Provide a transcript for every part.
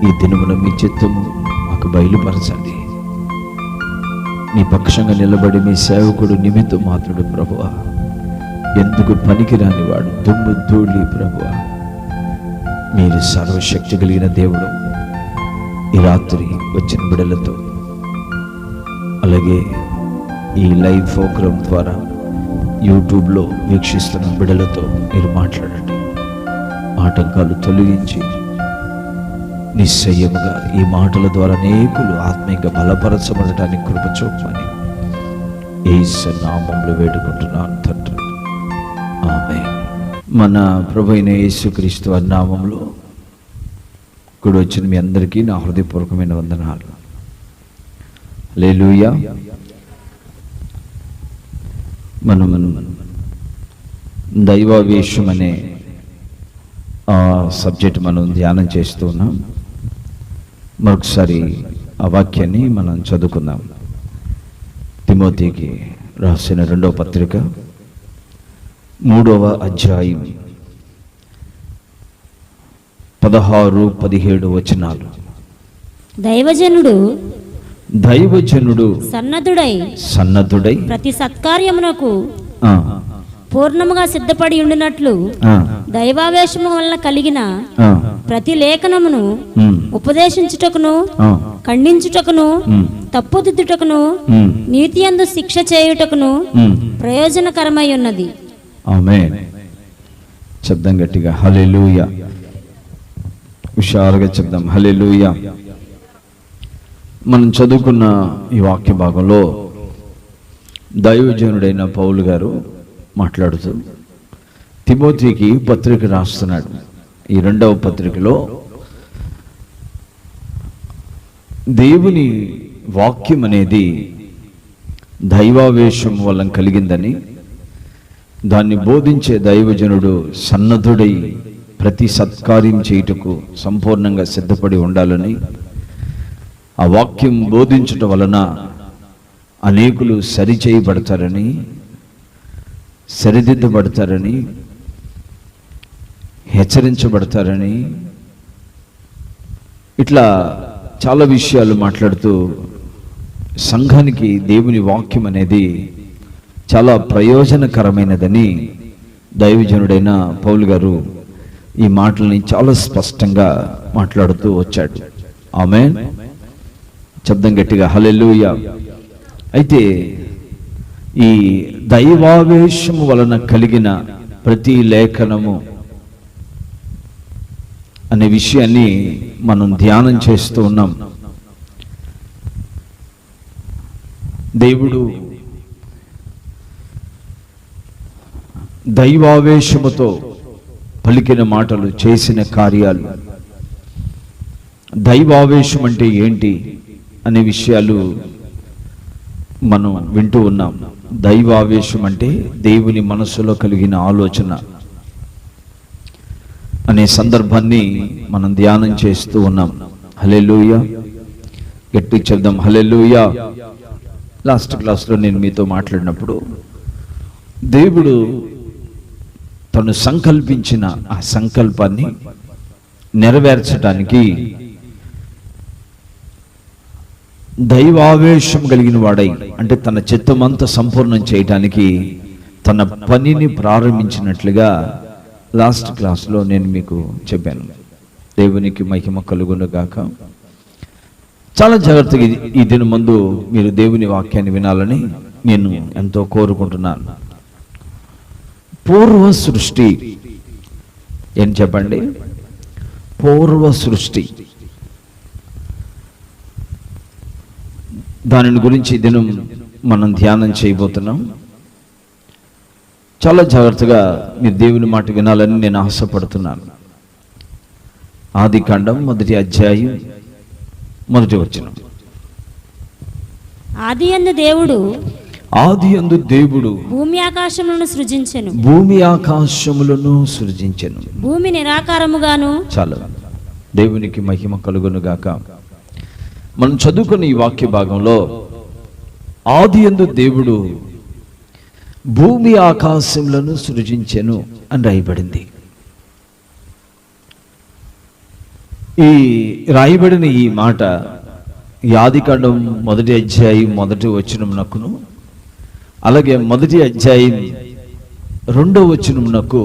ఈ దినమున మీ చిత్తము మాకు బయలుపరచండి. నీ పక్షంగా నిలబడి మీ సేవకుడు నిమిత్తం మాత్రుడు ప్రభువా, ఎందుకు పనికిరాని వాడు, దుమ్ము ధూళి ప్రభువా, మీరు సర్వశక్తి కలిగిన దేవుడు. ఈ రాత్రి వచ్చిన బిడ్డలతో, అలాగే ఈ లైవ్ ప్రోగ్రాం ద్వారా యూట్యూబ్లో వీక్షిస్తున్న బిడ్డలతో మీరు మాట్లాడండి. ఆటంకాలు తొలగించి నిశ్చయముగా ఈ మాటల ద్వారా అనేకులు ఆత్మీయంగా బలపరచబడటానికి కృప చూపమని యేసు నామములో వేడుకుంటున్నాను తండ్రి, ఆమేన్. మన ప్రభు అయిన యేసుక్రీస్తు వారి నామములో కూడా వచ్చిన మీ అందరికీ నా హృదయపూర్వకమైన వందనాలు. హల్లెలూయా. మనం దైవావేశం అనే సబ్జెక్ట్ మనం ధ్యానం చేస్తూ ఉన్నాం. మరొకసారి ఆ వాక్యాన్ని మనం చదువుకుందాం. తిమోతికి రాసిన 2వ పత్రిక 3వ అధ్యాయం 16-17 వచనాలు. దైవజనుడు సన్నద్ధుడై ప్రతి సత్కార్యమునకు పూర్ణముగా సిద్ధపడి ఉండినట్లు దైవావేశము వలన కలిగిన ప్రతి లేఖనమును ఉపదేశించుటకును, ఖండించుటకును, తప్పుదిద్దుటకును, నీతియందు శిక్ష చేయుటకును ప్రయోజనకరమై ఉన్నది. ఆమేన్. శబ్దం గట్టిగా హల్లెలూయా. హుషారుగా చెప్దాం హల్లెలూయా. మనం చదువుకున్న ఈ వాక్య భాగంలో దైవజనుడైన పౌలు గారు మాట్లాడుతూ తిమోతికి పత్రిక రాస్తున్నాడు. ఈ 2వ పత్రికలో దేవుని వాక్యం అనేది దైవావేశం వల్ల కలిగిందని, దాన్ని బోధించే దైవజనుడు సన్నద్ధుడై ప్రతి సత్కార్యం చేయుటకు సంపూర్ణంగా సిద్ధపడి ఉండాలని, ఆ వాక్యం బోధించటం వలన అనేకులు సరిచేయబడతారని, సరిదిద్దబడతారని, హెచ్చరించబడతారని, ఇట్లా చాలా విషయాలు మాట్లాడుతూ సంఘానికి దేవుని వాక్యం అనేది చాలా ప్రయోజనకరమైనదని దైవజనుడైన పౌలు గారు ఈ మాటల్ని చాలా స్పష్టంగా మాట్లాడుతూ వచ్చాడు. ఆమేన్. శబ్దం గట్టిగా హల్లెలూయా. అయితే ఈ దైవావేశము వలన కలిగిన ప్రతి లేఖనము అనే విషయాన్ని మనం ధ్యానం చేస్తూ ఉన్నాం. దేవుడు దైవావేశముతో పలికిన మాటలు, చేసిన కార్యాలు, దైవావేశం అంటే ఏంటి అనే విషయాలు మనం వింటూ ఉన్నాం. దైవావేశం అంటే దేవుని మనసులో కలిగిన ఆలోచన అనే సందర్భాన్ని మనం ధ్యానం చేస్తూ ఉన్నాం. హల్లెలూయా. గట్టి చెప్దాం హల్లెలూయా. లాస్ట్ క్లాస్లో నేను మీతో మాట్లాడినప్పుడు దేవుడు తను సంకల్పించిన ఆ సంకల్పాన్ని నెరవేర్చడానికి దైవావేశం కలిగిన వాడై, అంటే తన చిత్తమంతా సంపూర్ణం చేయటానికి తన పనిని ప్రారంభించినట్లుగా లాస్ట్ క్లాస్లో నేను మీకు చెప్పాను. దేవునికి మహిమ కలుగును గాక. చాలా జాగ్రత్తగా ఈ దినం ముందు మీరు దేవుని వాక్యాన్ని వినాలని నేను ఎంతో కోరుకుంటున్నాను. పూర్వ సృష్టి ఏం చెప్పండి? పూర్వ సృష్టి. దానిని గురించి దినం మనం ధ్యానం చేయబోతున్నాం. చాలా జాగ్రత్తగా మీరు దేవుని మాట వినాలని నేను ఆశపడుతున్నాను. ఆదికాండం 1వ అధ్యాయం 1వ వచనం. ఆదియందు దేవుడు భూమి ఆకాశములను సృజించెను. భూమి నిరాకారముగాను. చాలా దేవునికి మహిమ కలుగును గాక. మనం చదువుకున్న ఈ వాక్య భాగంలో ఆదియందు దేవుడు భూమి ఆకాశములను సృజించెను అని రాయబడింది. ఈ రాయబడిన ఈ మాట ఈ ఆదికాండం 1వ అధ్యాయం 1వ వచనమునకును అలాగే 1వ అధ్యాయం 2వ వచనమునకు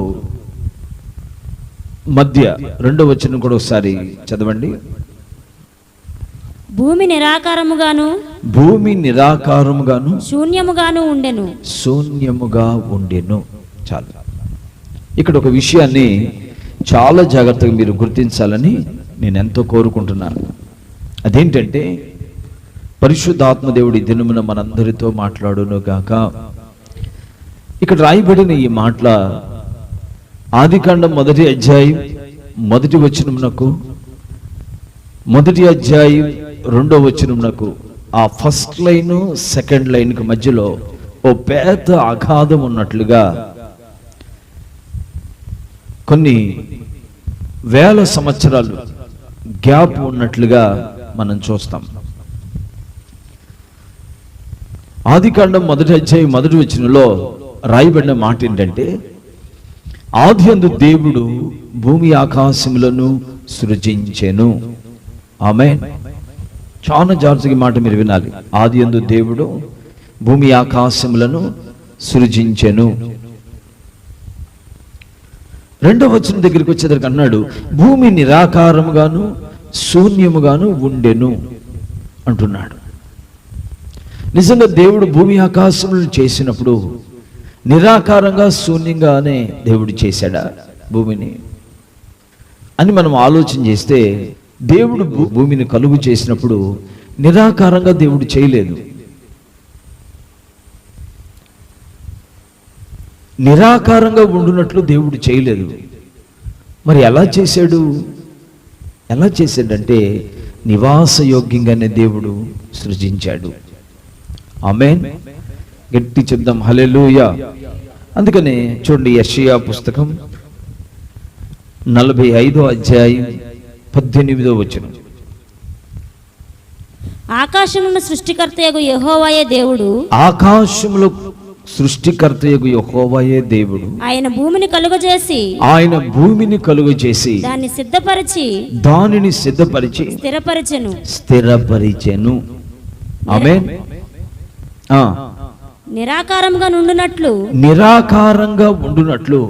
మధ్య 2వ వచనం కూడా ఒకసారి చదవండి. భూమి నిరాకారముగాను శూన్యముగాను ఉండెను. చాలు. ఇక్కడ ఒక విషయాన్ని చాలా జాగ్రత్తగా మీరు గుర్తించాలని నేను ఎంతో కోరుకుంటున్నాను. అదేంటంటే పరిశుద్ధాత్మ దేవుడి దినమున మనందరితో మాట్లాడును గాక. ఇక్కడ రాయబడిన ఈ మాటల ఆదికాండం 1వ అధ్యాయం 1వ వచనమునకు 1వ అధ్యాయం 2వ వచనమునకు ఆ ఫస్ట్ లైన్ సెకండ్ లైన్ కి మధ్యలో ఓ పెద్ద అగాధం ఉన్నట్లుగా కొన్ని వేల సంవత్సరాలు గ్యాప్ ఉన్నట్లుగా మనం చూస్తాం. ఆదికాండం 1వ అధ్యాయం 1వ వచనంలో రాయబడిన మాట ఏంటంటే, ఆదియందు దేవుడు భూమి ఆకాశములను సృజించెను. ఆమేన్. చాలా జాగ్రత్తగా మాట మీరు వినాలి. ఆదియందు దేవుడు భూమి ఆకాశములను సృజించెను. 2వ వచనం దగ్గరికి వచ్చేసరికి అన్నాడు, భూమి నిరాకారముగాను శూన్యముగాను ఉండెను అంటున్నాడు. నిజంగా దేవుడు భూమి ఆకాశములను చేసినప్పుడు నిరాకారంగా శూన్యంగానే దేవుడు చేశాడా భూమిని అని మనం ఆలోచన చేస్తే, దేవుడు భూమిని కలుగు చేసినప్పుడు నిరాకారంగా దేవుడు చేయలేదు. నిరాకారంగా ఉండునట్లు దేవుడు చేయలేదు. మరి ఎలా చేశాడు? ఎలా చేశాడంటే నివాసయోగ్యంగానే దేవుడు సృజించాడు. ఆమేన్. గట్టి చెప్దాం హల్లెలూయా. అందుకనే చూడండి, యెషయా పుస్తకం 45వ అధ్యాయం 18వ వచనం. ఆకాశమును సృష్టికర్తయగు యెహోవాయే దేవుడు, ఆకాశములో సృష్టికర్తయగు యెహోవాయే దేవుడు, ఆయన భూమిని కలుగజేసి దాన్ని సిద్ధపరిచి స్థిరపరిచెను. ఆమేన్. నిరాకారంగా ఉండునట్లు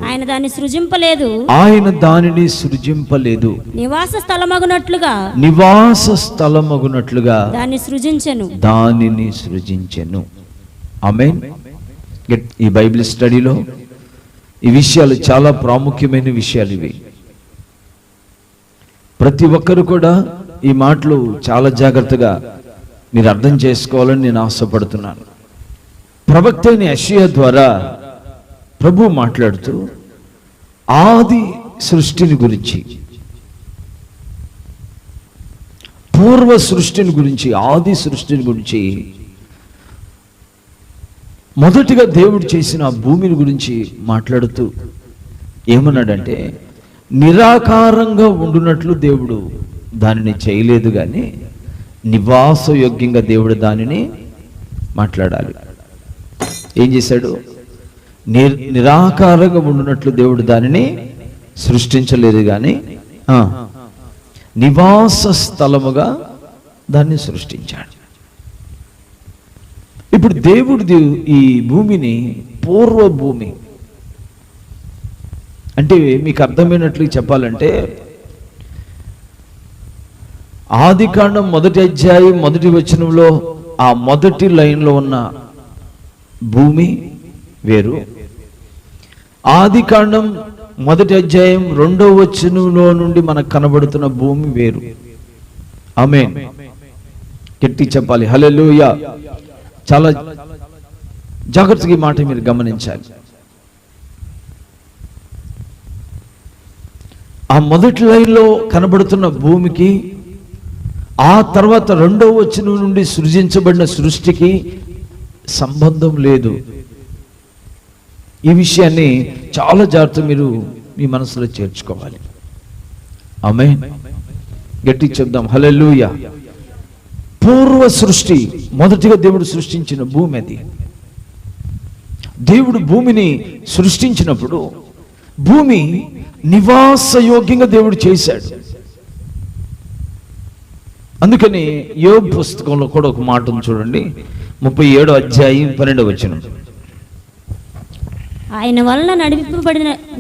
ఆయన దాన్ని సృజింపలేదు. నివాస స్థలమగునట్లుగా దాన్ని సృజించెను. ఆమేన్. ఈ బైబిల్ స్టడీలో ఈ విషయాలు చాలా ప్రాముఖ్యమైన విషయాలు. ఇవి ప్రతి ఒక్కరు కూడా ఈ మాటలు చాలా జాగ్రత్తగా మీరు అర్థం చేసుకోవాలని నేను ఆశపడుతున్నాను. ప్రవక్త అయిన యెషయా ద్వారా ప్రభు మాట్లాడుతూ ఆది సృష్టిని గురించి, పూర్వ సృష్టిని గురించి, ఆది సృష్టిని గురించి, మొదటిగా దేవుడు చేసిన భూమిని గురించి మాట్లాడుతూ ఏమన్నాడంటే, నిరాకారంగా ఉండునట్లు దేవుడు దానిని చేయలేదు, కానీ నివాసయోగ్యంగా దేవుడు దానిని మాట్లాడాలి. ఏం చేశాడు? నిరాకారంగా ఉండునట్లు దేవుడు దానిని సృష్టించలేదు, కానీ నివాస స్థలముగా దాన్ని సృష్టించాడు. ఇప్పుడు దేవుడు ఈ భూమిని పూర్వ భూమి అంటే మీకు అర్థమైనట్లు చెప్పాలంటే, ఆదికాండం 1వ అధ్యాయం 1వ వచనంలో ఆ మొదటి లైన్లో ఉన్న భూమి వేరు, ఆదికాండం 1వ అధ్యాయం 2వ వచనంలో నుండి మనకు కనబడుతున్న భూమి వేరు. ఆమేన్. గట్టి చెప్పాలి హల్లెలూయా. చాలా జాగ్రత్తగా ఈ మాట మీరు గమనించాలి. ఆ మొదటి లైన్లో కనబడుతున్న భూమికి ఆ తర్వాత 2వ వచనం నుండి సృజించబడిన సృష్టికి సంబంధం లేదు. ఈ విషయాన్ని చాలా జాగ్రత్త మీరు మీ మనసులో చేర్చుకోవాలి. ఆమేన్. గట్టి చెప్దాం హల్లెలూయా. పూర్వ సృష్టి, మొదటిగా దేవుడు సృష్టించిన భూమి అది. దేవుడు భూమిని సృష్టించినప్పుడు భూమి నివాసయోగ్యంగా దేవుడు చేశాడు. అందుకని యోబు పుస్తకంలో కూడా ఒక మాట ఉంది చూడండి, 37వ అధ్యాయం 12వ వచనం. ఆయన వలన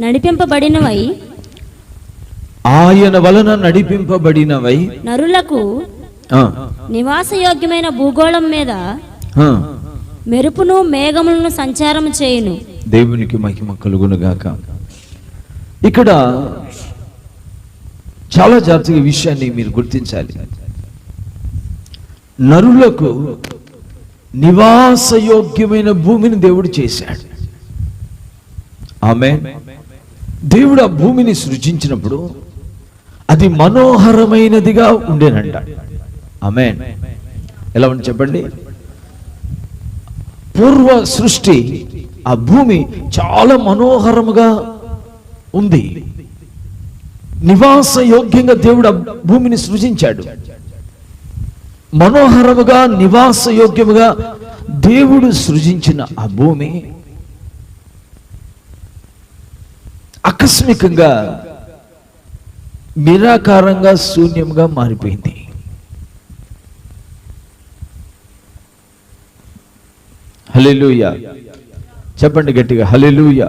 నడిపింపబడినవై ఆయన వలన నడిపింపబడినవై నరులకు నివాసయోగ్యమైన భూగోళం మీద మెరుపును మేఘములను సంచారం చేయును. దేవునికి మహిమ కలుగును గాక. ఇక్కడ చాలా జాగ్రత్తగా విషయాన్ని మీరు గుర్తించాలి. నరులకు నివాసయోగ్యమైన భూమిని దేవుడు చేశాడు. ఆమేన్. దేవుడు ఆ భూమిని సృజించినప్పుడు అది మనోహరమైనదిగా ఉండేనంట. ఆమేన్. ఎలా ఉంది చెప్పండి? పూర్వ సృష్టి ఆ భూమి చాలా మనోహరముగా ఉంది. నివాస యోగ్యంగా దేవుడు ఆ భూమిని సృజించాడు. మనోహరముగా నివాస యోగ్యముగా దేవుడు సృజించిన ఆ భూమి ఆకస్మికంగా నిరాకారంగా శూన్యంగా మారిపోయింది. హల్లెలూయా చెప్పండి గట్టిగా, హల్లెలూయా.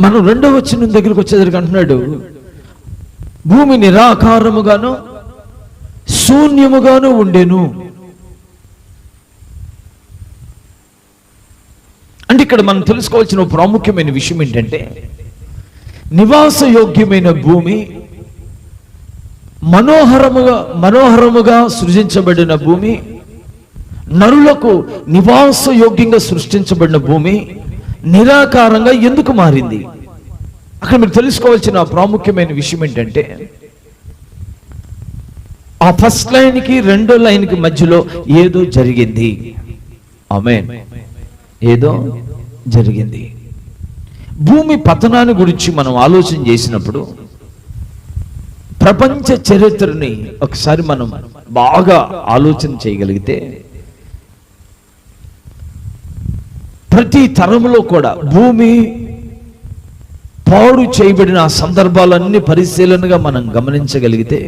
మనం 2వ వచనం దగ్గరికి వచ్చేసరికి అంటున్నాడు, భూమి నిరాకారముగాను శూన్యముగాను ఉండెను. అంటే ఇక్కడ మనం తెలుసుకోవాల్సిన ప్రాముఖ్యమైన విషయం ఏంటంటే, నివాసయోగ్యమైన భూమి, మనోహరముగా సృజించబడిన భూమి, నరులకు నివాసయోగ్యంగా సృష్టించబడిన భూమి నిరాకారంగా ఎందుకు మారింది? అక్కడ మీరు తెలుసుకోవాల్సిన ప్రాముఖ్యమైన విషయం ఏంటంటే, ఆ ఫస్ట్ లైన్కి 2వ లైన్కి మధ్యలో ఏదో జరిగింది. ఆమేన్. ఏదో జరిగింది. భూమి పతనాన్ని గురించి మనం ఆలోచన చేసినప్పుడు ప్రపంచ చరిత్రని ఒకసారి మనం బాగా ఆలోచన చేయగలిగితే, ప్రతి తరంలో కూడా భూమి పాడు చేయబడిన ఆ సందర్భాలన్నీ పరిశీలనగా మనం గమనించగలిగితే,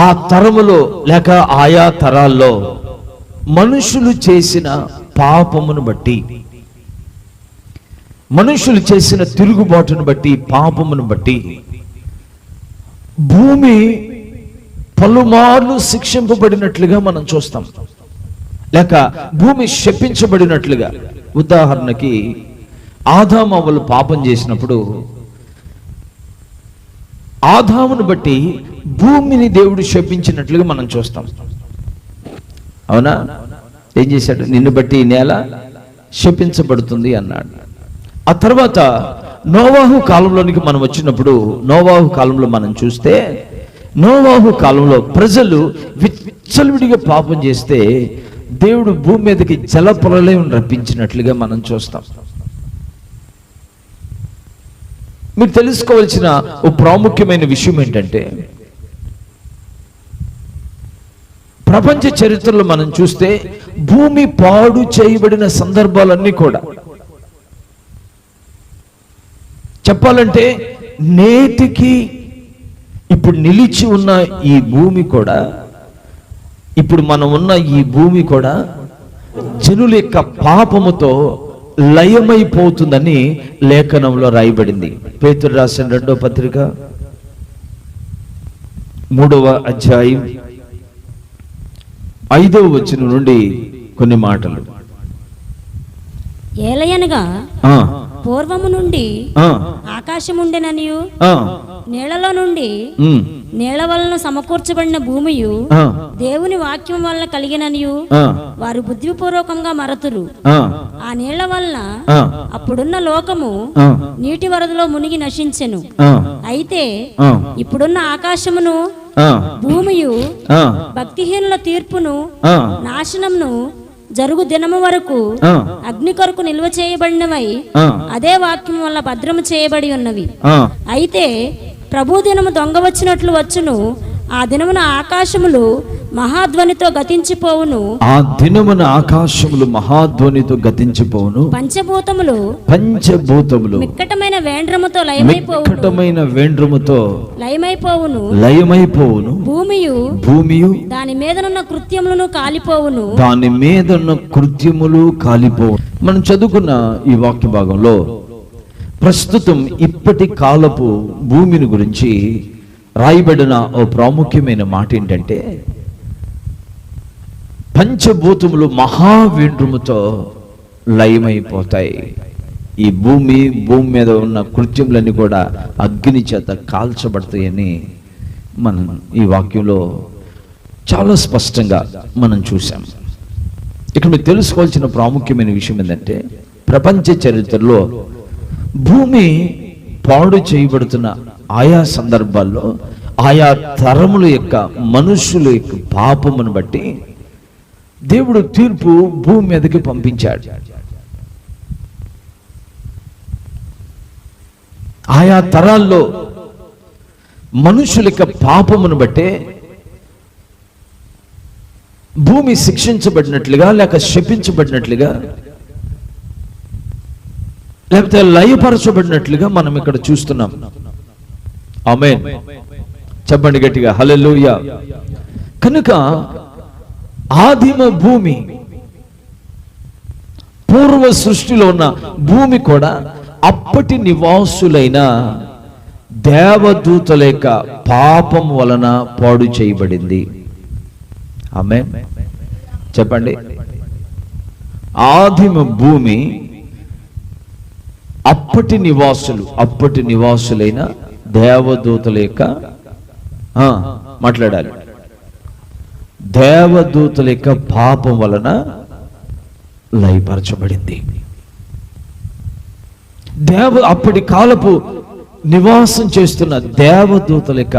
ఆ తరములో లేక ఆయా తరాల్లో మనుషులు చేసిన పాపమును బట్టి, మనుషులు చేసిన తిరుగుబాటును బట్టి, పాపమును బట్టి భూమి పలుమార్లు శిక్షింపబడినట్లుగా మనం చూస్తాం, లేక భూమి శపించబడినట్లుగా. ఉదాహరణకి ఆదాము అవ్వలు పాపం చేసినప్పుడు ఆదామును బట్టి భూమిని దేవుడు శపించినట్లుగా మనం చూస్తాం. అవునా? ఏం చేశాడు? నిన్ను బట్టి ఈ నేల శపించబడుతుంది అన్నాడు. ఆ తర్వాత నోవాహు కాలంలోనికి మనం వచ్చినప్పుడు, నోవాహు కాలంలో మనం చూస్తే, నోవాహు కాలంలో ప్రజలు విచ్చలవిడిగా పాపం చేస్తే దేవుడు భూమి మీదకి జలప్రలయం రప్పించినట్లుగా మనం చూస్తాం. మీరు తెలుసుకోవాల్సిన ఓ ప్రాముఖ్యమైన విషయం ఏంటంటే, ప్రపంచ చరిత్రలో మనం చూస్తే భూమి పాడు చేయబడిన సందర్భాలన్నీ కూడా, చెప్పాలంటే నేటికి ఇప్పుడు నిలిచి ఉన్న ఈ భూమి కూడా, ఇప్పుడు మనం ఉన్న ఈ భూమి కూడా జనుల యొక్క పాపముతో లయమైపోతుందని లేఖనంలో రాయబడింది. పేతురు రాసిన 2వ పత్రిక 3వ అధ్యాయం 5వ వచనం నుండి కొన్ని మాటలు. ఏలయనగా పూర్వము నుండి ఆకాశముండెననియు, నీళ్లలో నుండి నీళ్ల వలన సమకూర్చబడిన భూమియు దేవుని వాక్యం వలన కలిగిననియు వారు బుద్ధిపూర్వకంగా మరతురు. ఆ నీళ్ల వలన అప్పుడున్న లోకము నీటి వరదలో మునిగి నశించెను. అయితే ఇప్పుడున్న ఆకాశమును భూమియు భక్తిహీనుల తీర్పును నాశనమును జరుగు దినము వరకు అగ్ని కొరకు నిల్వ చేయబడినవై అదే వాక్యం వల్ల భద్రము చేయబడి ఉన్నవి. అయితే ప్రభు దినము దొంగ వచ్చినట్లు వచ్చును, ఆ దినమున ఆకాశములు మహాధ్వనితో గతించిపోవును. ఆ దినమున ఆకాశములు మహాధ్వనితో గతించిపోవును. పంచభూతములు మిక్కటమైన వేండ్రముతో లయమైపోవును. భూమియు దాని మీదనున్న కృత్యములు కాలిపోవును. మనం చదువుకున్న ఈ వాక్య భాగంలో ప్రస్తుతం ఇప్పటి కాలపు భూమిని గురించి రాయబడిన ఓ ప్రాముఖ్యమైన మాట ఏంటంటే, పంచభూతములు మహావేంద్రముతో లయమైపోతాయి. ఈ భూమి మీద ఉన్న కృత్యములన్నీ కూడా అగ్ని చేత కాల్చబడతాయని మనం ఈ వాక్యంలో చాలా స్పష్టంగా మనం చూసాం. ఇక్కడ మీరు తెలుసుకోవాల్సిన ప్రాముఖ్యమైన విషయం ఏంటంటే, ప్రపంచ చరిత్రలో భూమి పాడు చేయబడుతున్న ఆయా సందర్భాల్లో ఆయా తరముల యొక్క మనుషుల యొక్క పాపమును బట్టి దేవుడు తీర్పు భూమి మీదకి పంపించాడు. ఆయా తరాల్లో మనుషుల యొక్క పాపమును బట్టే భూమి శిక్షించబడినట్లుగా లేక శపించబడినట్లుగా లేకపోతే లయపరచబడినట్లుగా మనం ఇక్కడ చూస్తున్నాం. ఆమేన్. చెప్పండి గట్టిగా హల్లెలూయా. కనుక ఆదిమ భూమి, పూర్వ సృష్టిలో ఉన్న భూమి కూడా అప్పటి నివాసులైన దేవదూతల యొక్క పాపం వలన పాడు చేయబడింది. ఆమేన్. చెప్పండి. ఆదిమ భూమి అప్పటి నివాసులైన దేవదూతల యొక్క మాట్లాడాలి దేవదూతల యొక్క పాపం వలన లయపరచబడింది. అప్పటి కాలపు నివాసం చేస్తున్న దేవదూతల యొక్క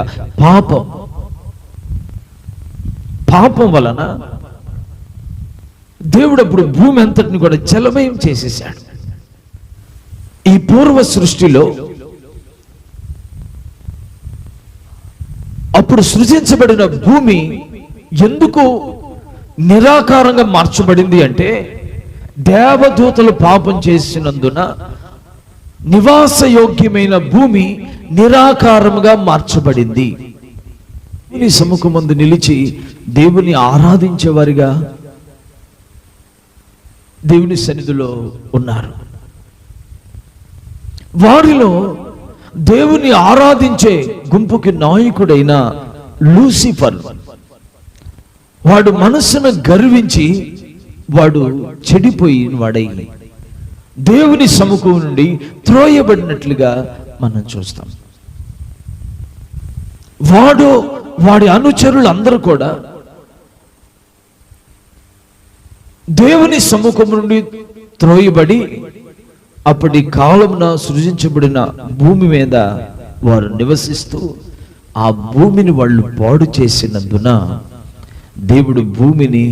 పాపం వలన దేవుడు అప్పుడు భూమి అంతటిని కూడా జలమయం చేసేసాడు. ఈ పూర్వ సృష్టిలో అప్పుడు సృజించబడిన భూమి ఎందుకు నిరాకారంగా మార్చబడింది అంటే, దేవదూతలు పాపం చేసినందున నివాసయోగ్యమైన భూమి నిరాకారముగా మార్చబడింది. దేవుని సముఖమందు నిలిచి దేవుని ఆరాధించేవారిగా దేవుని సన్నిధిలో ఉన్నారు. వారిలో దేవుని ఆరాధించే గుంపుకి నాయకుడైన లూసిఫర్, వాడు మనస్సును గర్వించి వాడు చెడిపోయిన వాడై దేవుని సముఖం నుండి త్రోయబడినట్లుగా మనం చూస్తాం. వాడి అనుచరులు అందరూ కూడా దేవుని సముఖం నుండి త్రోయబడి అప్పటి కాలమున సృజించబడిన భూమి మీద వారు నివసిస్తూ ఆ భూమిని వాళ్ళు పాడు చేసినందున దేవుడు భూమిని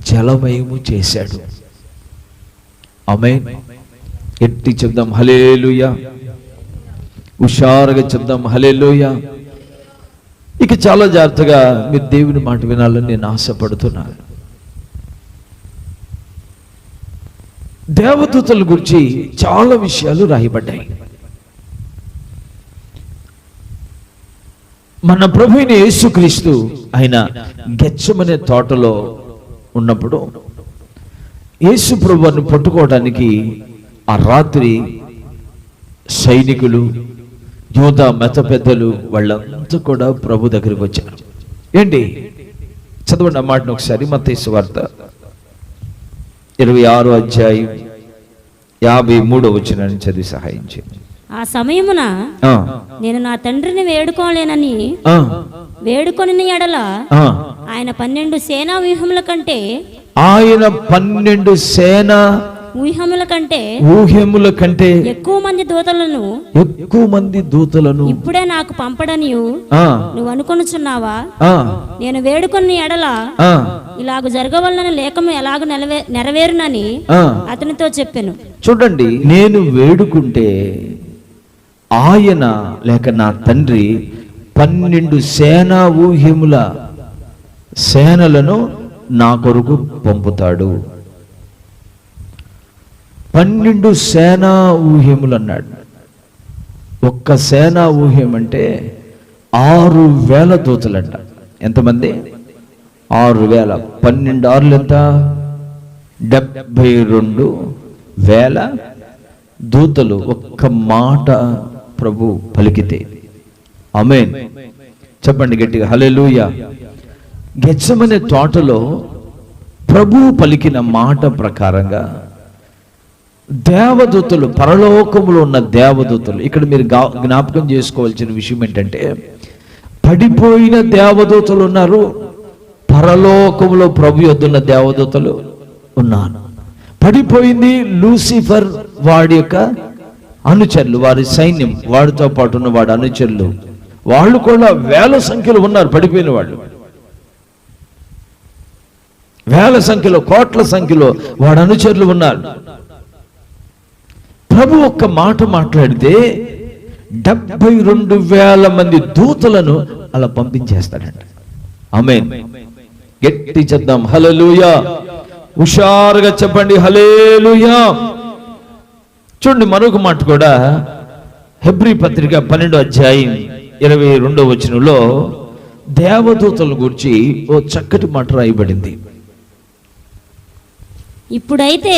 జలమయము చేశాడు. ఆమేన్. ఎట్టి చెప్దాం హల్లెలూయా. హుషారుగా చెప్దాం హల్లెలూయా. ఇక చాలా జాగ్రత్తగా మీరు దేవుని మాట వినాలని నేను ఆశపడుతున్నాను. దేవదూతల గురించి చాలా విషయాలు రాయబడ్డాయి. మన ప్రభు అయిన యేసుక్రీస్తు ఆయన గెత్సెమనే తోటలో ఉన్నప్పుడు యేసు ప్రభువును పట్టుకోవడానికి ఆ రాత్రి సైనికులు, యోధా మత పెద్దలు వాళ్ళంతా కూడా ప్రభు దగ్గరికి వచ్చారు. ఏంటి చదవండి ఆ మాటను ఒకసారి. మత్తయి సువార్త 26వ అధ్యాయం 53వ వచనాన్ని చదివి సహాయం చేయండి. ఆ సమయమున నేను నా తండ్రిని వేడుకోలేనని వేడుకొని ఎడల ఆయన 12 సేనా వ్యూహముల కంటే ఊహ్యముల కంటే ఎక్కువ మంది దూతలను ఇప్పుడే నాకు పంపడనియు నువ్వు అనుకొనుచున్నావా? నేను వేడుకొని ఎడల ఇలాగ జరగవలన లేఖము ఎలాగ నెరవేరునని అతనితో చెప్పాను. చూడండి, నేను వేడుకుంటే ఆయన లేక నా తండ్రి 12 సేనా ఊహ్యముల సేనలను నా కొరకు పంపుతాడు. 12 సేనా ఊహ్యములు అన్నాడు. ఒక్క సేనా ఊహ్యం అంటే 6,000 దూతలంట. ఎంతమంది? 6,000. 12 ఆరులు ఎంత? 72,000 దూతలు ఒక్క మాట ప్రభు పలికితే. ఆమేన్. చెప్పండి గట్టిగా హల్లెలూయా. గెత్సెమనే తోటలో ప్రభు పలికిన మాట ప్రకారంగా దేవదూతలు, పరలోకములో ఉన్న దేవదూతలు, ఇక్కడ మీరు జ్ఞాపకం చేసుకోవాల్సిన విషయం ఏంటంటే, పడిపోయిన దేవదూతలు ఉన్నారు, పరలోకములో ప్రభు యొద్దున్న దేవదూతలు ఉన్నారు. పడిపోయింది లూసిఫర్, వాడి యొక్క అనుచరులు, వారి సైన్యం, వాడితో పాటు ఉన్న వాడి అనుచరులు, వాళ్ళు కూడా 1000 సంఖ్యలో ఉన్నారు. పడిపోయిన వాళ్ళు 1000 సంఖ్యలో, కోట్ల సంఖ్యలో వాడి అనుచరులు ఉన్నారు. ప్రభు ఒక్క మాట మాట్లాడితే 72,000 మంది దూతలను అలా పంపించేస్తాడంట. ఆమేన్. గట్టి చెప్దాం హల్లెలూయా. హుషారుగా చెప్పండి హల్లెలూయా. చూడండి మరొక మాట కూడా హెబ్రీ పత్రిక 12వ అధ్యాయం 22వ వచనంలో దేవదూతల గురించి ఓ చక్కటి మాట రాయబడింది. ఇప్పుడైతే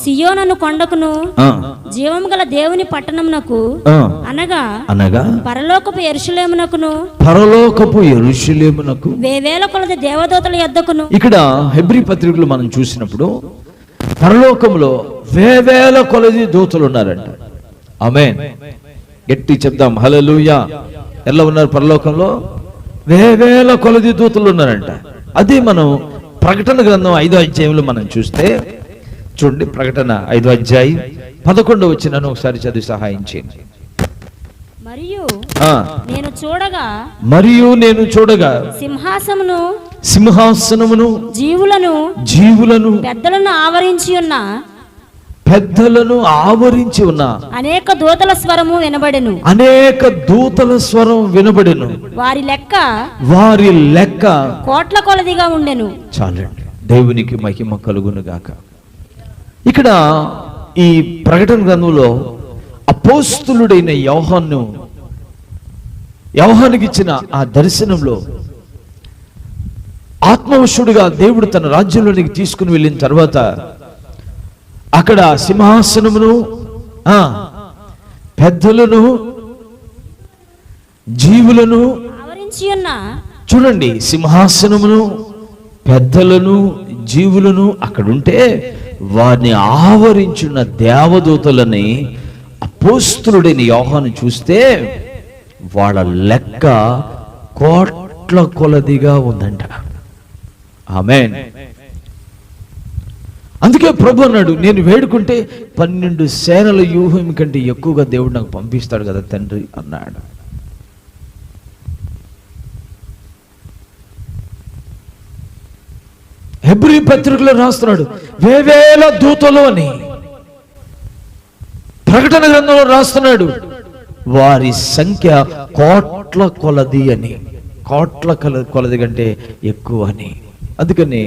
సియోను కొండకును జీవము గల దేవుని పట్టణమునకు అనగా పరలోకపు యెరూషలేమునకును వేవేల కొలది దేవదూతల యొద్దకును. ఇక్కడ హెబ్రీ పత్రికలో మనం చూసినప్పుడు పరలోకంలో వేవేల కొలది దూతలు ఉన్నారంట. ఆమేన్. గట్టి చెప్దాం హల్లెలూయా. ఎలా ఉన్నారు? పరలోకంలో వేవేల కొలది దూతలు ఉన్నారంట. అదే మనం ప్రకటన గ్రంథం 5వ అధ్యాయంలో మనం చూస్తే, చూడండి ప్రకటన 5వ అధ్యాయం 11వ వచనాన్ని ఒకసారి చదివి సహాయం చేయండి. మరియు నేను చూడగా సింహాసనమును జీవులను పెద్దలను ఆవరించి ఉన్న అనేక దూతల స్వరం వినబడెను. వారి లెక్క కోట్ల కొలదిగా ఉండెను. చాలండి. దేవునికి మహిమ కలుగును గాక. ఇక్కడ ఈ ప్రకటన గ్రంథంలో అపోస్తులుడైన యోహానుకి ఇచ్చిన ఆ దర్శనంలో ఆత్మవశుడిగా దేవుడు తన రాజ్యంలోనికి తీసుకుని వెళ్ళిన తర్వాత అక్కడ సింహాసనమును, పెద్దలను, జీవులను ఆవరించి ఉన్న, చూడండి సింహాసనమును, పెద్దలను, జీవులను అక్కడుంటే వారిని ఆవరించున్న దేవదూతలని అపోస్తులుడైన యోహాను చూస్తే వాళ్ళ లెక్క కోట్ల కొలదిగా ఉందంట. ఆమేన్. అందుకే ప్రభు అన్నాడు, నేను వేడుకుంటే 12 సేనల వ్యూహం కంటే ఎక్కువగా దేవుడు నాకు పంపిస్తాడు కదా తండ్రి అన్నాడు. హెబ్రీ పత్రికలో రాస్తున్నాడు వేవేల దూతలు అని. ప్రకటన గ్రంథంలో రాస్తున్నాడు వారి సంఖ్య కోట్ల కొలది అని. కోట్ల కొలది కంటే ఎక్కువ అని. అందుకని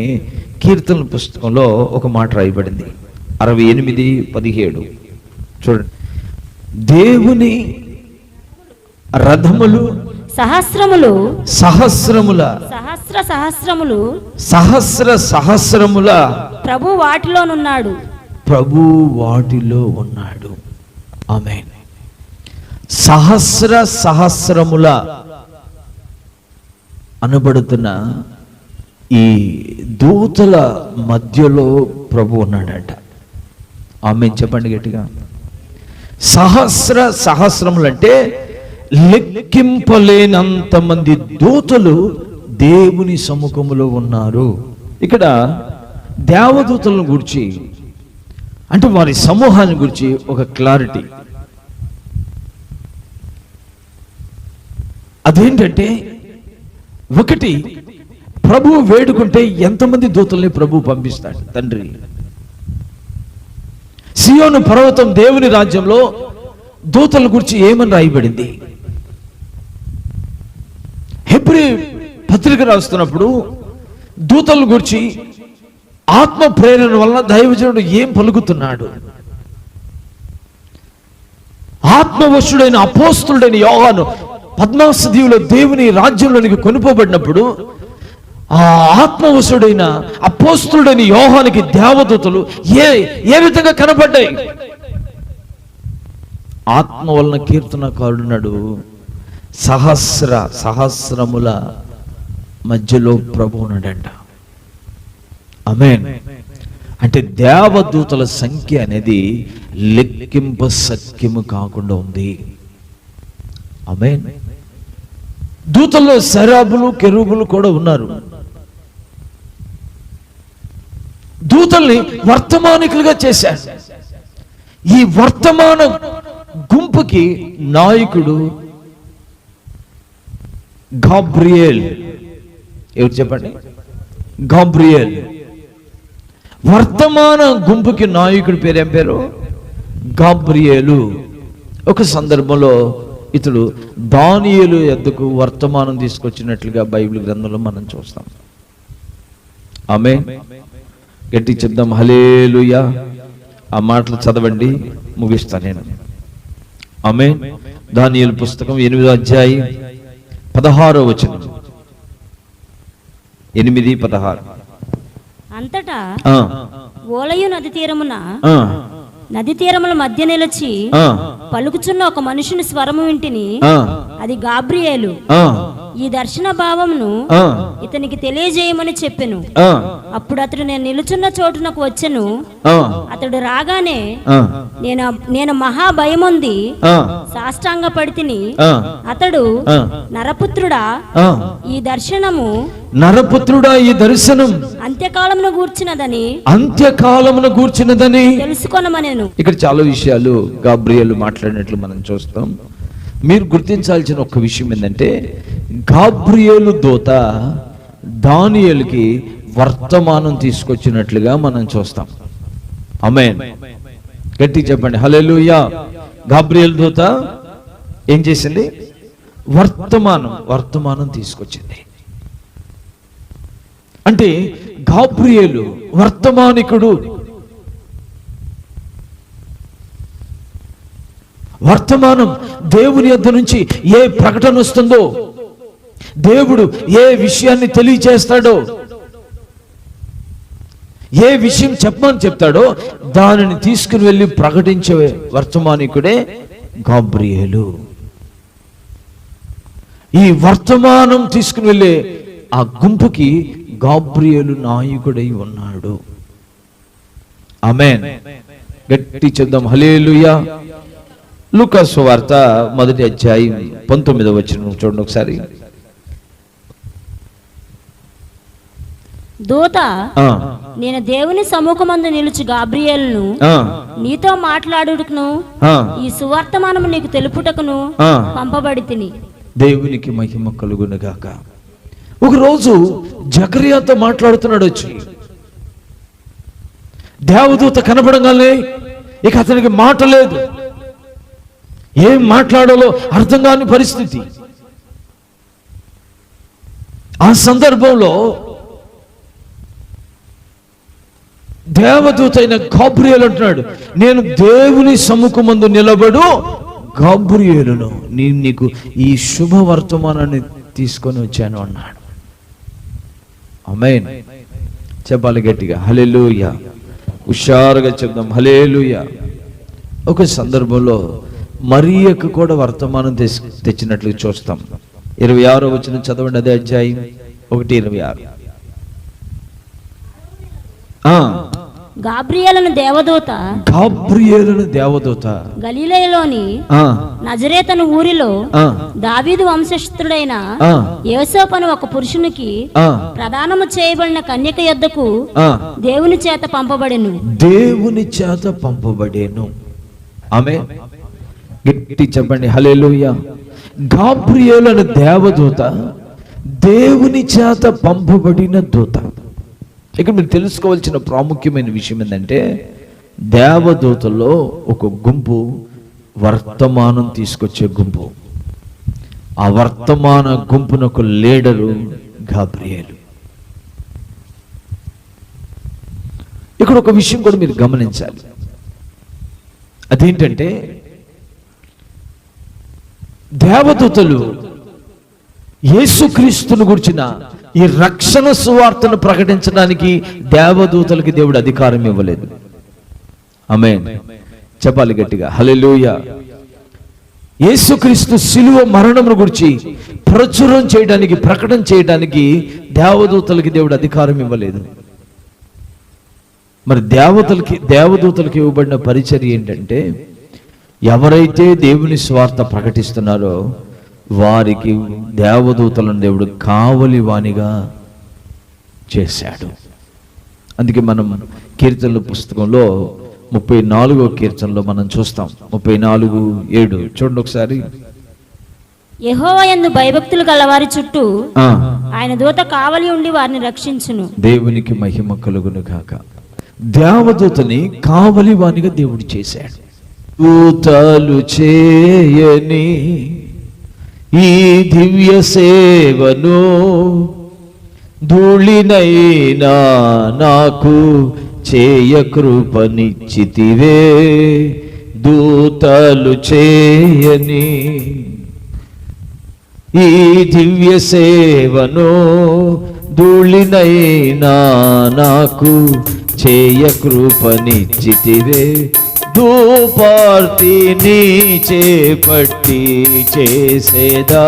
కీర్తనల పుస్తకంలో ఒక మాట రాయబడింది 68:17. చూడండి, దేవుని రథములు సహస్రముల ప్రభు వాటిలో ఉన్నాడు. ఆమేన్. సహస్రముల అనబడుతున్న ఈ దూతల మధ్యలో ఉన్నాడట. ఆమేన్. చెప్పండి గట్టిగా. సహస్రములు అంటే లెక్కింపలేనంత మంది దూతలు దేవుని సముఖములో ఉన్నారు. ఇక్కడ దేవదూతలను గురించి అంటే వారి సమూహాన్ని గురించి ఒక క్లారిటీ. అదేంటంటే, ఒకటి, ప్రభు వేడుకుంటే ఎంతమంది దూతల్ని ప్రభు పంపిస్తాడు తండ్రి. సియోను పర్వతం దేవుని రాజ్యంలో దూతల గురించి ఏమని రాయబడింది? హెబ్రీ పత్రిక రాస్తున్నప్పుడు దూతల గురించి ఆత్మ ప్రేరణ వలన దైవజనుడు ఏం పలుకుతున్నాడు? ఆత్మవశుడైన అపోస్తులుడైన యోహాను పద్మాస దీవులో దేవుని రాజ్యంలోనికి కొనుపోబడినప్పుడు ఆ ఆత్మవశుడైన అపోస్తులుడైన యోహానికి దేవదూతలు ఏ విధంగా కనపడ్డాయి? ఆత్మ వలన కీర్తనకారుడున్నాడు, సహస్రముల మధ్యలో ప్రభు ఉన్నాడంట. ఆమేన్. అంటే దేవదూతల సంఖ్య అనేది లెక్కింప సఖ్యము కాకుండా ఉంది. ఆమేన్. దూతల్లో శరాబులు కెరూబులు కూడా ఉన్నారు. దూతల్ని వర్తమానికులుగా చేశారు. ఈ వర్తమాన గుంపుకి నాయకుడు గాబ్రియేల్. ఎవరు చెప్పండి? గాబ్రియేల్. వర్తమాన గుంపుకి నాయకుడి పేరు ఏం పేరు? గాబ్రియేలు. ఒక సందర్భంలో ఇతడు దానియేలు యొద్దకు వర్తమానం తీసుకొచ్చినట్లుగా బైబిల్ గ్రంథంలో మనం చూస్తాం. ఆమేన్. గట్టి చెప్దాం హల్లెలూయా. ఆ మాటలు చదవండి, ముగిస్తాను నేను. ఆమేన్. దానియేలు పుస్తకం 8వ అధ్యాయం 16వ వచనం. 8:16. అంతటా ఓలయు నది తీరముల మధ్య నిలిచి పలుకుచున్న ఒక మనుషుని స్వరము వింటిని. అది గాబ్రియేలు. ఈ దర్శన భావమును ఇతనికి తెలియజేయమని చెప్పెను. అప్పుడు అతడు నేను నిలుచున్న చోటునకు వచ్చెను. అతడు రాగానే నేను మహా భయముంది సాష్టాంగ పడితిని. అతడు నరపుత్రుడా, ఈ దర్శనము అంత్యకాలమును గూర్చినదని తెలుసుకొనమనెను. ఇక్కడ చాలా విషయాలు గాబ్రియేలు మాట్లాడినట్లు మనం చూస్తాం. మీరు గుర్తించాల్సిన ఒక విషయం ఏంటంటే, గాబ్రియేలు దూత దానియేలుకి వర్తమానం తీసుకొచ్చినట్లుగా మనం చూస్తాం. ఆమేన్. గట్టి చెప్పండి హల్లెలూయా. గాబ్రియేలు దూత ఏం చేసింది? వర్తమానం తీసుకొచ్చింది. అంటే గాబ్రియేలు వర్తమానికుడు. వర్తమానం దేవుని యొద్ద నుంచి ఏ ప్రకటన వస్తుందో, దేవుడు ఏ విషయాన్ని తెలియచేస్తాడో, ఏ విషయం చెప్పమని చెప్తాడో దానిని తీసుకుని వెళ్ళి ప్రకటించే వర్తమానికుడే గాబ్రియేలు. ఈ వర్తమానం తీసుకుని వెళ్ళే ఆ గుంపుకి గాబ్రియేలు నాయకుడై ఉన్నాడు. ఆమేన్. గట్టి చెప్దాం హల్లెలూయా. లూకా సువార్త 1వ అధ్యాయం 19వ వచనం చూడండి ఒకసారి. దూత నేను దేవుని సముఖమందు నిలుచు గాబ్రియేలును నీతో మాట్లాడుటకును ఈ సువర్తమానము నీకు తెలుపుటకును పంపబడితిని. దేవునికి మహిమ కలుగును గాక. ఒకరోజు జకర్యాతో మాట్లాడుతున్నాడు వచ్చి. దేవదూత కనబడగానే ఇక అతనికి మాట లేదు. ఏం మాట్లాడాలో అర్థం కాని పరిస్థితి. ఆ సందర్భంలో దేవదూత అయిన గాబ్రియేలు అంటున్నాడు, నేను దేవుని సముఖమందు నిలబడు గాబ్రియేలును, నేను నీకు ఈ శుభవర్తమానాన్ని తీసుకొని వచ్చాను అన్నాడు. ఆమేన్. చెప్పాలి గట్టిగా హల్లెలూయా. హుషారుగా చెప్దాం హల్లెలూయా. ఒక సందర్భంలో మరియకు కూడా వర్తమానం తెచ్చినట్లు చూస్తాం. 26వ వచనం చదవండి. అదే అధ్యాయం 1:26. గాబ్రియేలును దేవదూత గలిలయలోని నజరేతను ఊరిలో దావీదు వంశస్థుడైన యోసేపు ఒక పురుషునికి ప్రదానము చేయబడిన కన్యక యొద్దకు దేవుని చేత పంపబడెను. ఆమేన్. గట్టి చెప్పండి హల్లెలూయా. గాబ్రియేలు అనే దేవదూత దేవుని చేత పంపబడిన దూత. ఇక్కడ మీరు తెలుసుకోవాల్సిన ప్రాముఖ్యమైన విషయం ఏంటంటే, దేవదూతల్లో ఒక గుంపు వర్తమానం తీసుకొచ్చే గుంపు. ఆ వర్తమాన గుంపునకు లీడరు గాబ్రియేలు. ఇక్కడ ఒక విషయం కూడా మీరు గమనించాలి. అదేంటంటే దేవదూతలు యేసుక్రీస్తును గురించిన ఈ రక్షణ సువార్తను ప్రకటించడానికి దేవదూతలకి దేవుడు అధికారం ఇవ్వలేదు. ఆమేన్. చెప్పాలి గట్టిగా హల్లెలూయా. యేసుక్రీస్తు శిలువ మరణమును గురించి ప్రచురం చేయడానికి, ప్రకటన చేయడానికి దేవదూతలకి దేవుడు అధికారం ఇవ్వలేదు. మరి దేవదూతలకి ఇవ్వబడిన పరిచర్య ఏంటంటే, ఎవరైతే దేవుని స్వార్థ ప్రకటిస్తున్నారో వారికి దేవదూతలను దేవుడు కావలి వానిగా చేశాడు. అందుకే మనం కీర్తనల పుస్తకంలో 34వ కీర్తనలో మనం చూస్తాం. 34:7 చూడండి ఒకసారి. యెహోవా యందు భయభక్తులు గలవారి చుట్టూ ఆయన దూత కావలి ఉండి వారిని రక్షించును. దేవునికి మహిమ కలుగును గాక. దేవదూతని కావలి వానిగా దేవుడు చేశాడు. దూతలు చేయని ఈ దివ్య సేవను ధూళినైనా నాకు చేయ కృపనిచ్చితివే. దూతలు చేయని ఈ దివ్య సేవను ధూళినైనా నాకు చేయ కృపనిచ్చితివే. ధూపార్తి నీ చేపట్టి చేసేదా,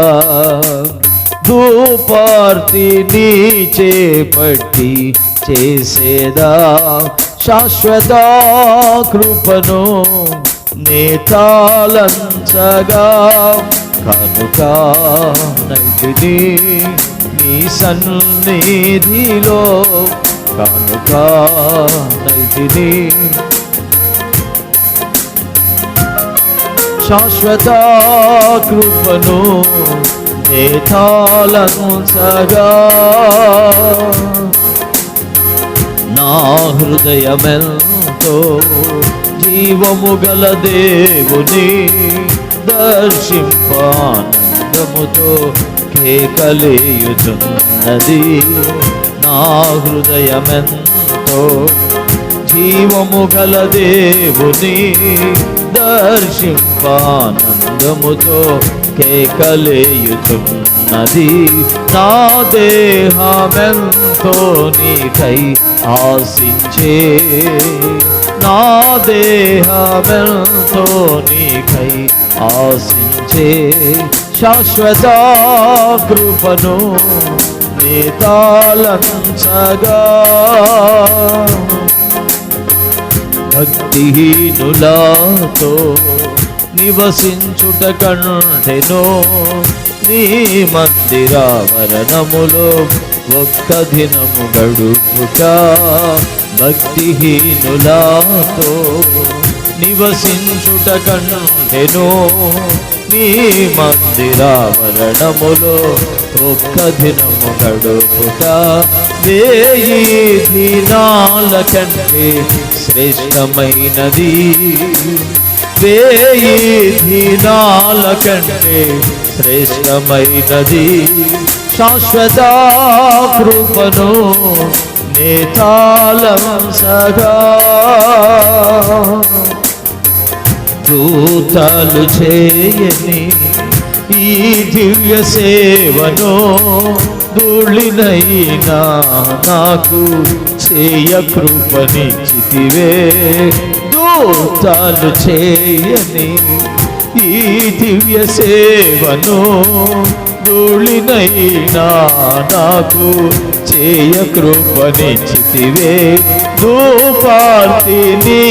ధూపార్తి నీ చేపట్టి చేసేదా. శాశ్వత కృపను నేతాలంచగా కనుక నైతిని నీ సన్నిధిలో, కనుక నైతిని శాశ్వత కృపను నేతాలంచగా. నా హృదయమెంతో జీవము గల దేవుని దర్శింపానందముతో కేకలేయుచున్నది. నా హృదయమెంతో జీవము గల దేవుని దర్శింపానందముతో కేకలేయుచున్నది. నా దేహమెంతో నీకై ఆశించే, నా దేహమెంతో నీకై ఆశించే. శాశ్వత కృపను నేతాలంచగా. భక్తిహీనులతో నివసించుట కంటెనో నీ మందిరావరణములో ఒక్క దినము గడుపుట. భక్తిహీనులతో నివసించుట కంటెనో నీ మందిరావరణములో ఒక్క దినము గడుపుట. 1000 దినాల కంటే శ్రేష్టమైనది, 1000 దినాల కంటే శ్రేష్టమైనది. శాశ్వత కృపను నేతాలంచగా. దూతలు చేయని ఈ దివ్య సేవను ధూళినైనా నాకు చేయ కృపనిచ్చితివే. దూతలు చేయని ఈ దివ్య సేవను ధూళినైనా నాకు చేయ కృపనిచ్చితివే. ధూపార్తి నీ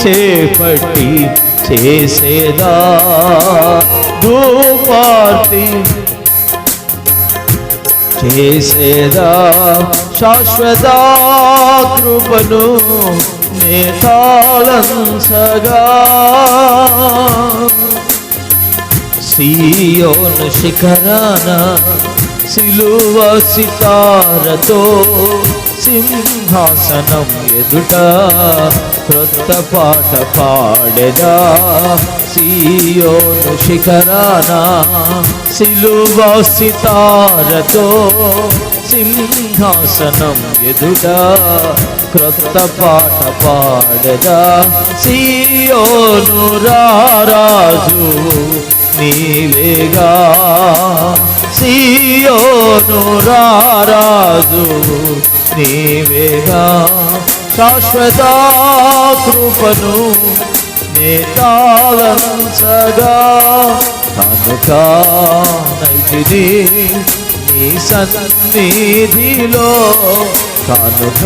చేపట్టి చేసేదా, ధూపార్తి చేసేదా. శాశ్వత కృపను నేతాలంచగా. సీయోను శిఖరాన సిలువ సితారతో సింహాసనం ఎదుట క్రొత్త పాట పాడెదా సీయోను శిఖరాన సిలువ సితారతో సింహాసనం ఎదుట క్రొత్త పాట పాడెదా సీయోను రారాజు నీవేగా సీయోను రారాజు నీవేగా శాశ్వత కృపను నేతాలంచగా కనుక నైతిది నీ సన్నిధిలో కనుక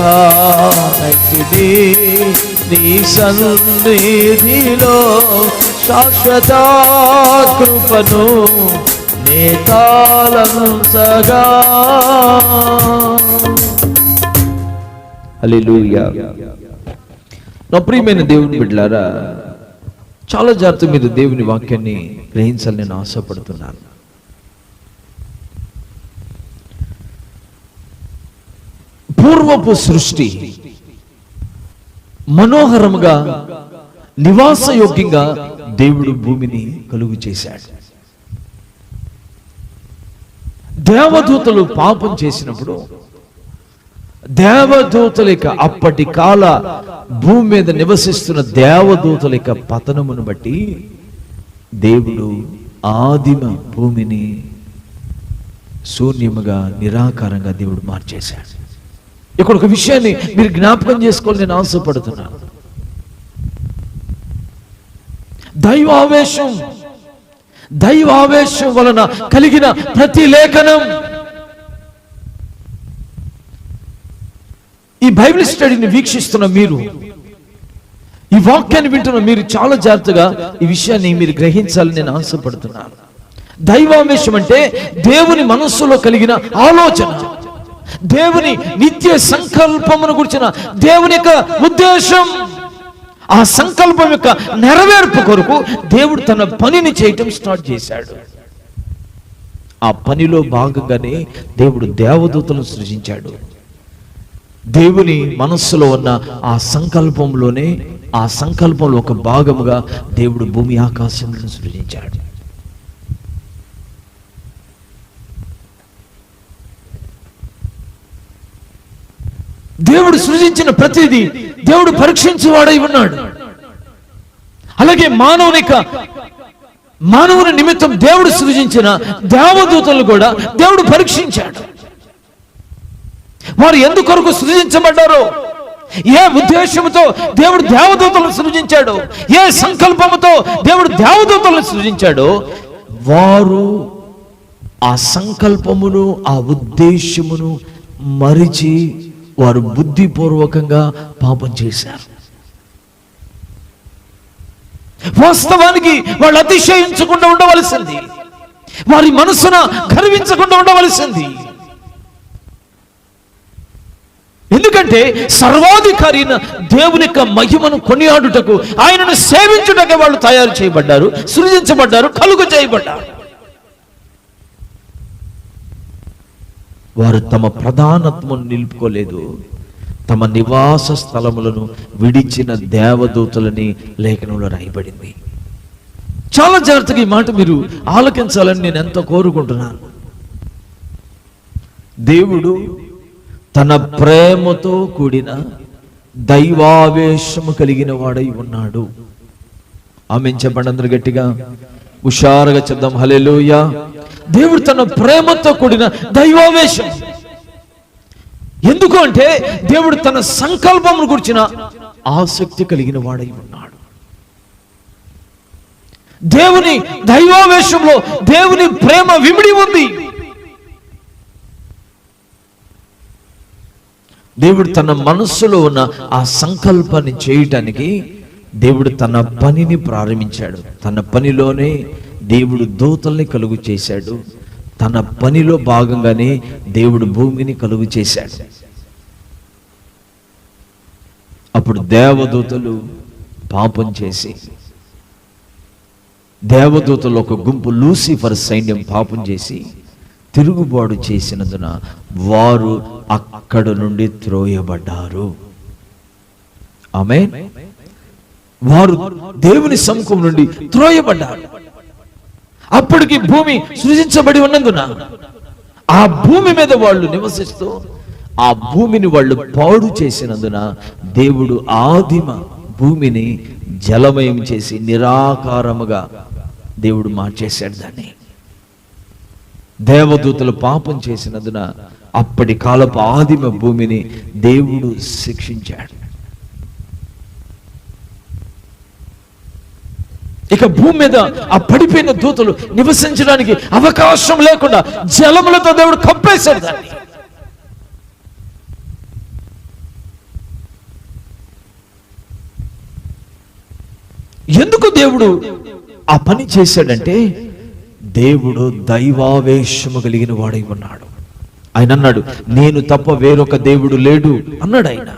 నైతిది నీ సన్నిధిలో శాశ్వత కృపను నేతాలంచగా. హల్లెలూయా. నా ప్రియమైన దేవుని బిడ్డలారా, చాలా జాగ్రత్త మీరు దేవుని వాక్యాన్ని గ్రహించాలని నేను ఆశపడుతున్నాను. పూర్వపు సృష్టి మనోహరముగా నివాసయోగ్యంగా దేవుడు భూమిని కలుగు చేశాడు. దేవదూతలు పాపం చేసినప్పుడు దేవదూతల యొక్క అప్పటి కాల భూమి మీద నివసిస్తున్న దేవదూతల యొక్క పతనమును బట్టి దేవుడు ఆదిమ భూమిని శూన్యముగా నిరాకారంగా దేవుడు మార్చేశాడు. ఇక్కడ ఒక విషయాన్ని మీరు జ్ఞాపకం చేసుకోవాలని నేను ఆశపడుతున్నాను. దైవావేశం వలన కలిగిన ప్రతి లేఖనం, ఈ బైబిల్ స్టడీని వీక్షిస్తున్న మీరు, ఈ వాక్యాన్ని వింటున్న మీరు చాలా జాగ్రత్తగా ఈ విషయాన్ని మీరు గ్రహించాలని నేను ఆశపడుతున్నాను. దైవావేశం అంటే దేవుని మనస్సులో కలిగిన ఆలోచన, దేవుని నిత్య సంకల్పమును గురించిన దేవుని యొక్క ఉద్దేశం. ఆ సంకల్పం యొక్క నెరవేర్పు కొరకు దేవుడు తన పనిని చేయటం స్టార్ట్ చేశాడు. ఆ పనిలో భాగంగానే దేవుడు దేవదూతలను సృజించాడు. దేవుని మనస్సులో ఉన్న ఆ సంకల్పంలోనే, ఆ సంకల్పంలో ఒక భాగముగా దేవుడు భూమి ఆకాశములను సృజించాడు. దేవుడు సృజించిన ప్రతిదీ దేవుడు పరీక్షించేవాడై ఉన్నాడు. అలాగే మానవుని నిమిత్తం దేవుడు సృజించిన దేవదూతలు కూడా దేవుడు పరీక్షించాడు. వారు ఎందుకొరకు సృజించబడ్డారో, ఏ ఉద్దేశంతో దేవుడు దేవదూతలను సృజించాడో, ఏ సంకల్పముతో దేవుడు దేవదూతలను సృజించాడో, వారు ఆ సంకల్పమును ఆ ఉద్దేశమును మరిచి వారు బుద్ధిపూర్వకంగా పాపం చేశారు. వాస్తవానికి వాళ్ళు అతిశయించకుండా ఉండవలసింది, వారి మనసున గర్వించకుండా ఉండవలసింది. ఎందుకంటే సర్వాధికారి దేవుని యొక్క మహిమను కొనియాడుటకు, ఆయనను సేవించుటకే వాళ్ళు తయారు చేయబడ్డారు, సృజించబడ్డారు, కలుగు చేయబడ్డారు. వారు తమ ప్రధానత్వము నిలుపుకోలేదు, తమ నివాస స్థలములను విడిచిన దేవదూతలని లేఖనంలో రాయబడింది. చాలా జాగ్రత్తగా ఈ మాట మీరు ఆలకించాలని నేను ఎంతో కోరుకుంటున్నాను. దేవుడు తన ప్రేమతో కూడిన దైవావేశము కలిగిన వాడై ఉన్నాడు. ఆమేన్ చెప్పండి అందరూ గట్టిగా, హుషారుగా చెప్దాం హల్లెలూయా. దేవుడు తన ప్రేమతో కూడిన దైవావేశం. ఎందుకు అంటే దేవుడు తన సంకల్పమును గురించిన ఆసక్తి కలిగిన వాడై ఉన్నాడు. దేవుని దైవావేశంలో దేవుని ప్రేమ విమిడి ఉంది. దేవుడు తన మనస్సులో ఉన్న ఆ సంకల్పాన్ని చేయటానికి దేవుడు తన పనిని ప్రారంభించాడు. తన పనిలోనే దేవుడు దూతల్ని కలుగు చేశాడు. తన పనిలో భాగంగానే దేవుడు భూమిని కలుగు చేశాడు. అప్పుడు దేవదూతలు పాపం చేసి, దేవదూతలు ఒక గుంపు లూసిఫర్ సైన్యం పాపం చేసి తిరుగుబాటు చేసినందున వారు అక్కడ నుండి త్రోయబడ్డారు. ఆమేన్. వారు దేవుని సముఖం నుండి త్రోయబడ్డారు. అప్పటికి భూమి సృజించబడి ఉన్నందున ఆ భూమి మీద వాళ్ళు నివసిస్తూ ఆ భూమిని వాళ్ళు పాడు చేసినందున దేవుడు ఆదిమ భూమిని జలమయం చేసి నిరాకారముగా దేవుడు మార్చేశాడు దాన్ని. దేవదూతలు పాపం చేసినందున అప్పటి కాలపు ఆదిమ భూమిని దేవుడు శిక్షించాడు. ఇక భూమి మీద ఆ పడిపోయిన దూతలు నివసించడానికి అవకాశం లేకుండా జలములతో దేవుడు కప్పేశాడు దాన్ని. ఎందుకు దేవుడు ఆ పని చేశాడంటే దేవుడు దైవావేశము కలిగిన వాడై ఉన్నాడు. ఆయన అన్నాడు, నేను తప్ప వేరొక దేవుడు లేడు అన్నాడు. ఆయన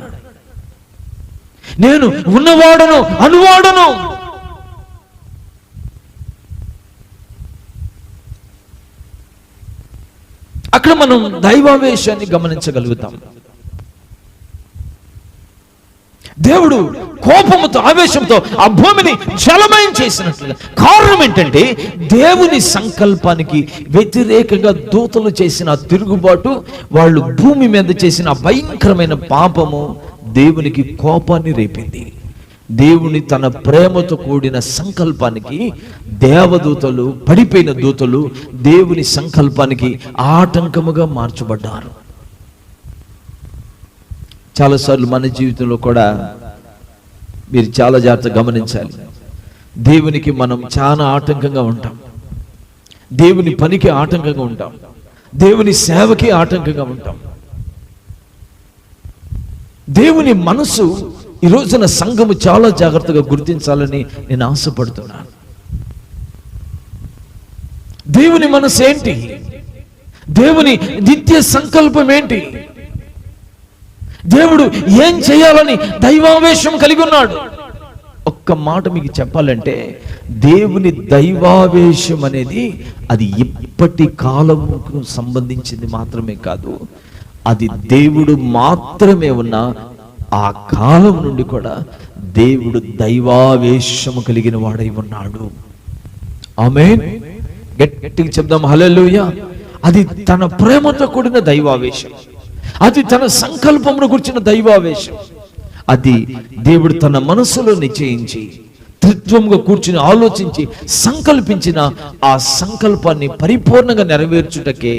నేను ఉన్నవాడను అనువాడను. అక్కడ మనం దైవావేశాన్ని గమనించగలుగుతాం. దేవుడు కోపముతో ఆవేశంతో ఆ భూమిని జలమయం చేసినట్లుగా. కారణం ఏంటంటే దేవుని సంకల్పానికి వ్యతిరేకంగా దూతలు చేసిన తిరుగుబాటు, వాళ్ళు భూమి మీద చేసిన భయంకరమైన పాపము దేవునికి కోపాన్ని రేపింది. దేవుని తన ప్రేమతో కూడిన సంకల్పానికి దేవదూతలు, పడిపోయిన దూతలు దేవుని సంకల్పానికి ఆటంకముగా మార్చబడ్డారు. చాలాసార్లు మన జీవితంలో కూడా మీరు చాలా జాగ్రత్తగా గమనించాలి. దేవునికి మనం చాలా ఆటంకంగా ఉంటాం, దేవుని పనికి ఆటంకంగా ఉంటాం, దేవుని సేవకి ఆటంకంగా ఉంటాం. దేవుని మనసు ఈ రోజున సంఘము చాలా జాగ్రత్తగా గుర్తించాలని నేను ఆశపడుతున్నాను. దేవుని మనసు ఏంటి? దేవుని నిత్య సంకల్పం ఏంటి? దేవుడు ఏం చేయాలని దైవావేశం కలిగి ఉన్నాడు? ఒక్క మాట మీకు చెప్పాలంటే, దేవుని దైవావేశం అనేది అది ఇప్పటి కాలముకు సంబంధించింది మాత్రమే కాదు, అది దేవుడు మాత్రమే ఉన్న ఆ కాలం నుండి కూడా దేవుడు దైవావేశము కలిగిన వాడై ఉన్నాడు. ఆమేన్. గట్టిగా చెప్దాం హల్లెలూయా. అది తన ప్రేమతో కూడిన దైవావేశం, అది తన సంకల్పమును గురించిన దైవావేశం. అది దేవుడు తన మనసులో నిశ్చయించి త్రిత్వముగా కూర్చుని ఆలోచించి సంకల్పించిన ఆ సంకల్పాన్ని పరిపూర్ణంగా నెరవేర్చుటకే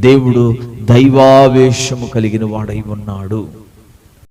దేవుడు దైవావేశము కలిగిన వాడై ఉన్నాడు.